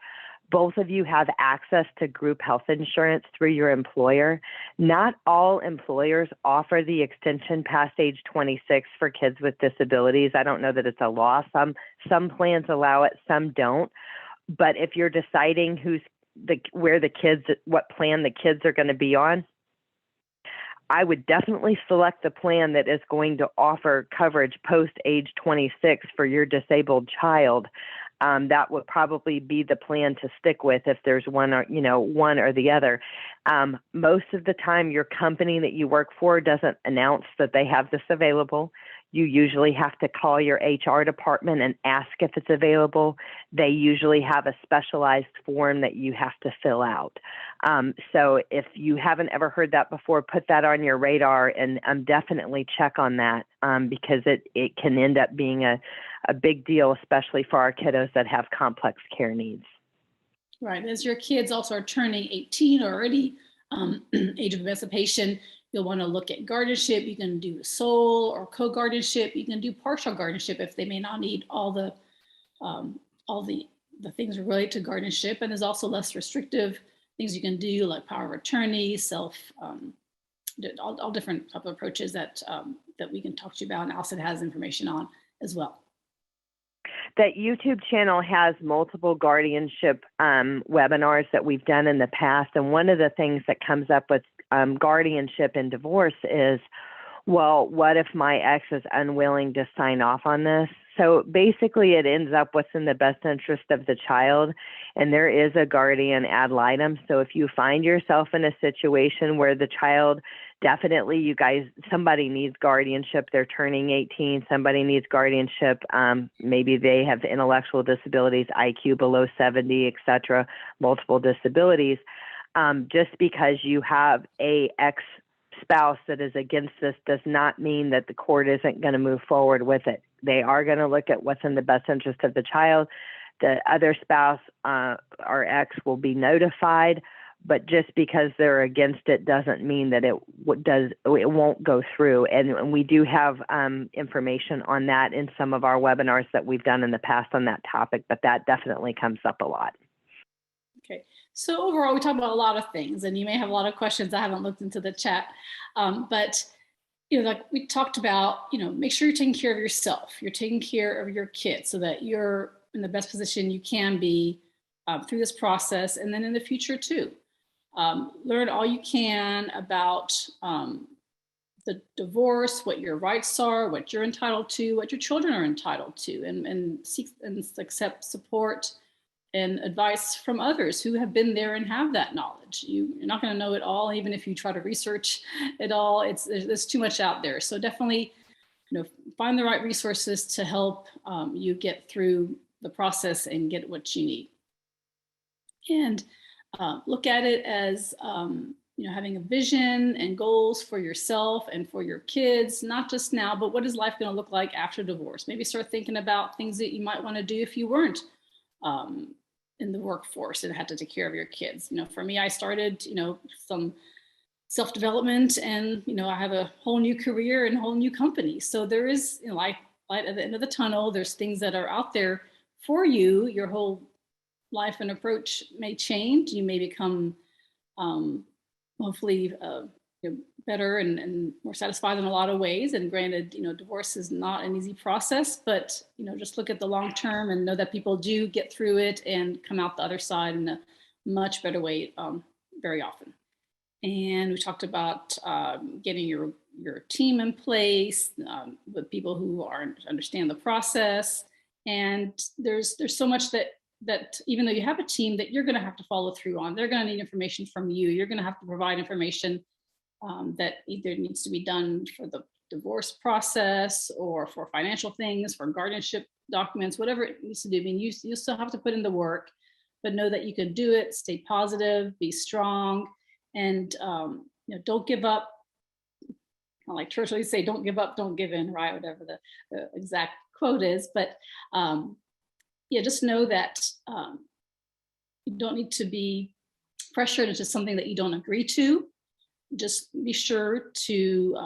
B: Both of you have access to group health insurance through your employer. Not all employers offer the extension past age 26 for kids with disabilities. I don't know that it's a law. Some plans allow it, some don't. But if you're deciding what plan the kids are going to be on, I would definitely select the plan that is going to offer coverage post age 26 for your disabled child. That would probably be the plan to stick with if there's one or the other. Most of the time, your company that you work for doesn't announce that they have this available. you usually have to call your HR department and ask if it's available. They usually have a specialized form that you have to fill out. So if you haven't ever heard that before, put that on your radar and definitely check on that because it can end up being a big deal, especially for our kiddos that have complex care needs.
C: Right. As your kids also are turning 18 already, age of emancipation, you'll want to look at guardianship. You can do sole or co-guardianship. You can do partial guardianship if they may not need all the things related to guardianship. And there's also less restrictive things you can do, like power of attorney, all different type of approaches that we can talk to you about. And Allison has information on as well.
B: That YouTube channel has multiple guardianship webinars that we've done in the past. And one of the things that comes up with guardianship and divorce is, well, what if my ex is unwilling to sign off on this? So basically it ends up what's in the best interest of the child. And there is a guardian ad litem. So if you find yourself in a situation where the child definitely, somebody needs guardianship, they're turning 18, somebody needs guardianship, maybe they have intellectual disabilities, IQ below 70, et cetera, multiple disabilities. Just because you have a ex-spouse that is against this does not mean that the court isn't going to move forward with it. They are going to look at what's in the best interest of the child. The other spouse or ex will be notified, but just because they're against it doesn't mean that it won't go through. And we do have information on that in some of our webinars that we've done in the past on that topic, but that definitely comes up a lot.
C: Okay, so overall, we talked about a lot of things, and you may have a lot of questions. I haven't looked into the chat, but like we talked about, make sure you're taking care of yourself. You're taking care of your kids so that you're in the best position you can be through this process, and then in the future too. Learn all you can about the divorce, what your rights are, what you're entitled to, what your children are entitled to, and seek and accept support and advice from others who have been there and have that knowledge. You're not going to know it all, even if you try to research it all. There's too much out there. So definitely, find the right resources to help you get through the process and get what you need. And look at it as having a vision and goals for yourself and for your kids, not just now, but what is life going to look like after divorce? Maybe start thinking about things that you might want to do if you weren't in the workforce and had to take care of your kids. For me, I started, some self-development, and, I have a whole new career and a whole new company. So there is light at the end of the tunnel. There's things that are out there for you. Your whole life and approach may change. You may become hopefully better and more satisfied in a lot of ways. And granted, divorce is not an easy process, but just look at the long term and know that people do get through it and come out the other side in a much better way very often. And we talked about getting your team in place with people who understand the process. And there's so much that even though you have a team that you're going to have to follow through on, they're going to need information from you. You're going to have to provide information that either needs to be done for the divorce process or for financial things, for guardianship documents, whatever it needs to do. I mean, you still have to put in the work, but know that you can do it, stay positive, be strong, and don't give up. Like church always say, don't give up, don't give in, right? Whatever the exact quote is. But just know that you don't need to be pressured into something that you don't agree to. Just be sure to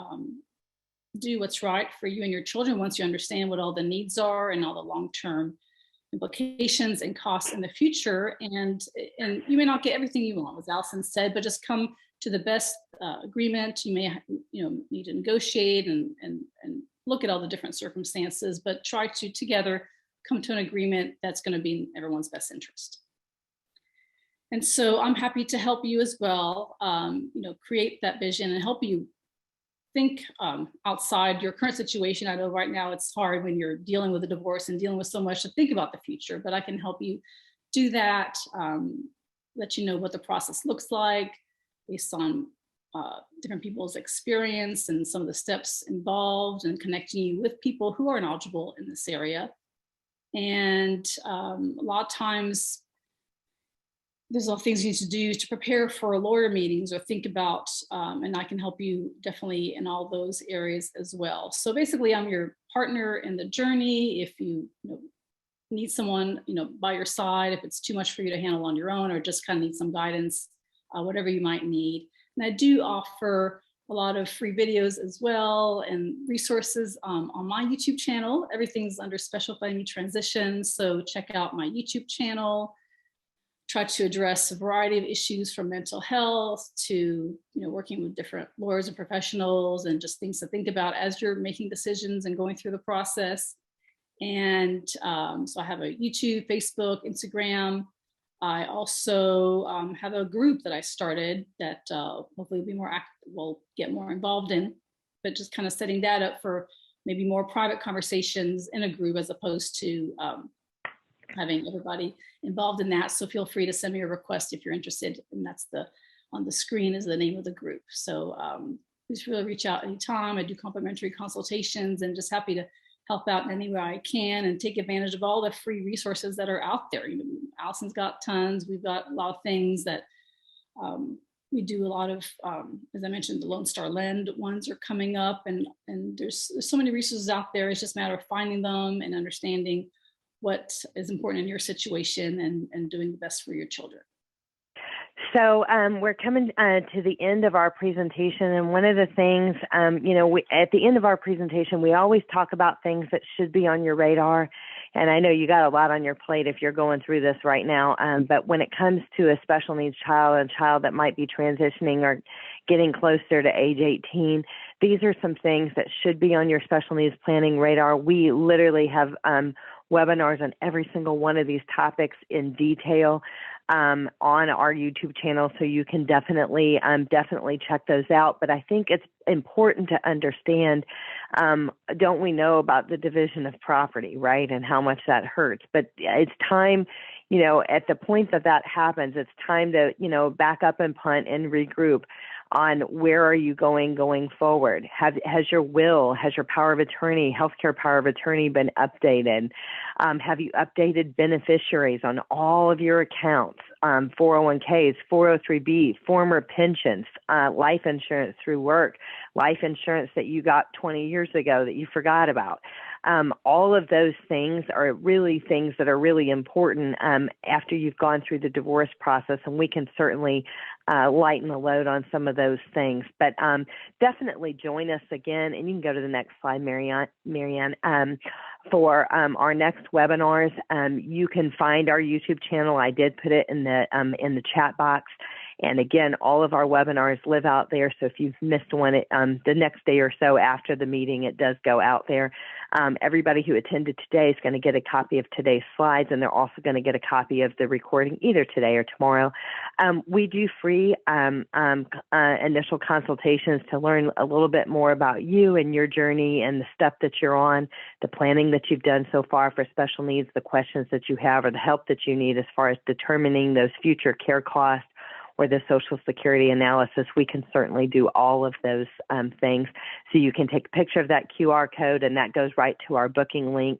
C: do what's right for you and your children once you understand what all the needs are and all the long-term implications and costs in the future. And you may not get everything you want, as Allison said, but just come to the best agreement. You may need to negotiate and look at all the different circumstances, but try to together come to an agreement that's going to be in everyone's best interest. And so I'm happy to help you as well, create that vision and help you think outside your current situation. I know right now it's hard when you're dealing with a divorce and dealing with so much to think about the future, but I can help you do that, let you know what the process looks like based on different people's experience and some of the steps involved and connecting you with people who are knowledgeable in this area. And a lot of times there's a lot of things you need to do to prepare for lawyer meetings or think about, and I can help you definitely in all those areas as well. So basically I'm your partner in the journey. If you need someone, by your side, if it's too much for you to handle on your own, or just kind of need some guidance, whatever you might need. And I do offer a lot of free videos as well and resources on my YouTube channel. Everything's under Special Family Transitions. So check out my YouTube channel. Try to address a variety of issues from mental health to working with different lawyers and professionals, and just things to think about as you're making decisions and going through the process. And so I have a YouTube, Facebook, Instagram. I also have a group that I started that hopefully will get more involved in, but just kind of setting that up for maybe more private conversations in a group as opposed to having everybody involved in that. So feel free to send me a request if you're interested. And that's on the screen is the name of the group. So please really reach out anytime. I do complimentary consultations and just happy to help out in any way I can and take advantage of all the free resources that are out there. Allison's got tons. We've got a lot of things that we do a lot of, as I mentioned, the Lone Star Lend ones are coming up, and there's so many resources out there. It's just a matter of finding them and understanding what is important in your situation and doing the best for your children.
B: So we're coming to the end of our presentation, and one of the things, at the end of our presentation, we always talk about things that should be on your radar. And I know you got a lot on your plate if you're going through this right now, but when it comes to a special needs child, a child that might be transitioning or getting closer to age 18, these are some things that should be on your special needs planning radar. We literally have webinars on every single one of these topics in detail on our YouTube channel, so you can definitely check those out. But I think it's important to understand, don't we know about the division of property, right, and how much that hurts? But it's time, at the point that happens, it's time to, back up and punt and regroup on where are you going forward. Has your will, has your power of attorney, healthcare power of attorney been updated? Have you updated beneficiaries on all of your accounts, 401ks, 403b, former pensions, life insurance through work, life insurance that you got 20 years ago that you forgot about? All of those things are really things that are really important after you've gone through the divorce process, and we can certainly lighten the load on some of those things. But definitely join us again, and you can go to the next slide, Marianne. For our next webinars, you can find our YouTube channel. I did put it in the chat box. And again, all of our webinars live out there. So if you've missed one, the next day or so after the meeting, it does go out there. Everybody who attended today is going to get a copy of today's slides, and they're also going to get a copy of the recording either today or tomorrow. We do free initial consultations to learn a little bit more about you and your journey and the step that you're on, the planning that you've done so far for special needs, the questions that you have, or the help that you need as far as determining those future care costs or the Social Security analysis. We can certainly do all of those things. So you can take a picture of that QR code, and that goes right to our booking link.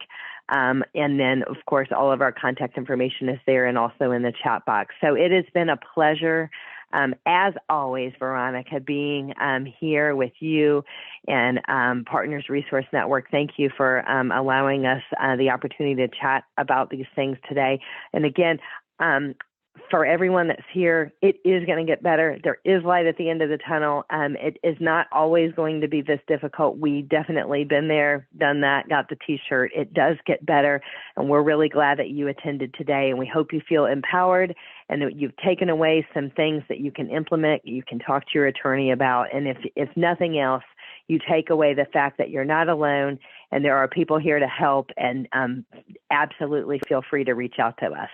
B: And then, of course, all of our contact information is there and also in the chat box. So it has been a pleasure, as always, Veronica, being here with you and Partners Resource Network. Thank you for allowing us the opportunity to chat about these things today. And again, for everyone that's here, it is going to get better. There is light at the end of the tunnel. It is not always going to be this difficult. We definitely been there, done that, got the T-shirt. It does get better, and we're really glad that you attended today, and we hope you feel empowered and that you've taken away some things that you can implement, you can talk to your attorney about, and if nothing else, you take away the fact that you're not alone and there are people here to help, and absolutely feel free to reach out to us.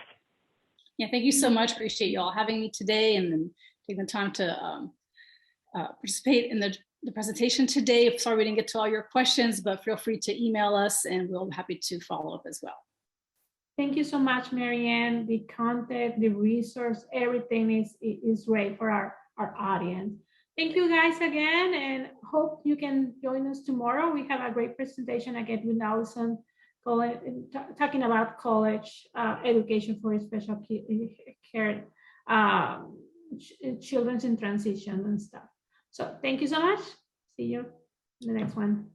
C: Yeah, thank you so much. Appreciate you all having me today and then taking the time to participate in the presentation today. Sorry we didn't get to all your questions, but feel free to email us and we'll be happy to follow up as well.
A: Thank you so much, Marianne. The content, the resource, everything is great for our audience. Thank you guys again, and hope you can join us tomorrow. We have a great presentation again with Allison, talking about college education for special care, children's in transition and stuff. So thank you so much. See you in the next one.